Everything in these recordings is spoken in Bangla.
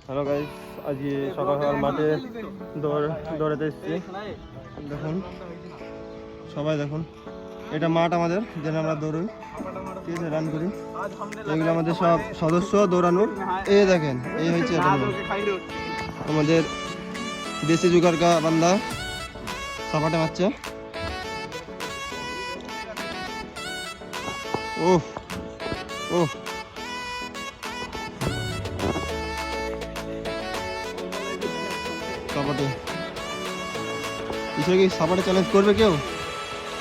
হ্যালো গাইস, আজকে সকাল সকাল মাঠে দৌড়াতে এসেছি। দেখুন সবাই, দেখুন এটা মাঠ আমাদের, যেখানে আমরা দৌড়ই, ঠিক আছে, রান করি। এগুলো আমাদের সব সদস্য দৌড়ানোর। এই দেখেন, এই হয়েছে আমাদের দেশি জুগার কা বান্দা সাপাটে মারছে। ওহ ওহ, সাপাটে কি সাপাটে চ্যালেঞ্জ করবে কেউ?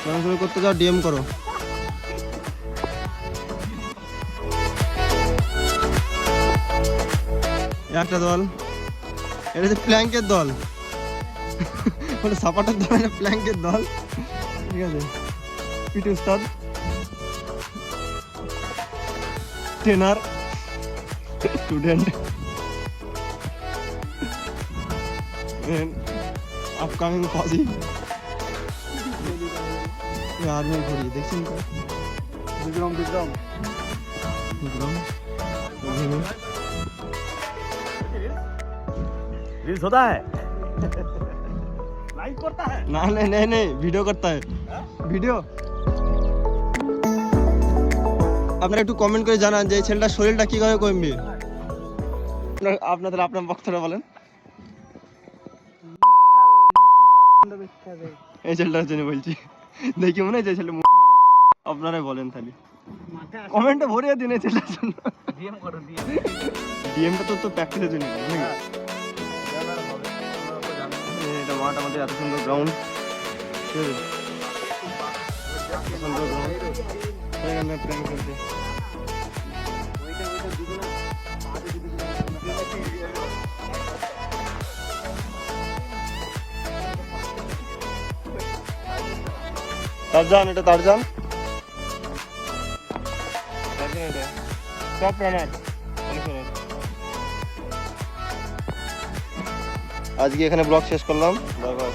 চ্যালেঞ্জ করতে যাও, ডিএম করো। একটা দল, এটা হচ্ছে প্ল্যাঙ্কের দল, মানে সাপাটের দল, এটা প্ল্যাঙ্কের দল, ঠিক আছে। পিটি উস্তাদ, ট্রেনার, স্টুডেন্ট, আপকামিং ফৌজি, आर्मी घोड़ी देखছেন তো? বিক্রম বিক্রম বিক্রম रील्स होता है, लाइक करता है ना? नहीं नहीं नहीं, वीडियो करता है, वीडियो। আপনারা একটু কমেন্ট করে জানান যে এই ছেলেটার শরীরটা কিভাবে কমবে। আপনাদের আপনার বক্তব্য বলেন। এই ছেলেটার জন্য বলছি, দেখি মনে হয় যে ছেলে মুখ মারে। আপনারাই বলেন তাহলে, কমেন্টে ভরিয়ে দিন এই ছেলেটার জন্য। ডিএম করো, ডিএমটা তো প্র্যাকটিসের জন্য নাকি? এটা মাঠ আমাদের, এত সুন্দর গ্রাউন্ড, সুন্দর গ্রাউন্ড, এখানে প্ল্যান করছে। টারজান, এটা টারজান, এটা টপ রানার। আজকে এখানে ব্লগ শেষ করলাম, বাই বাই।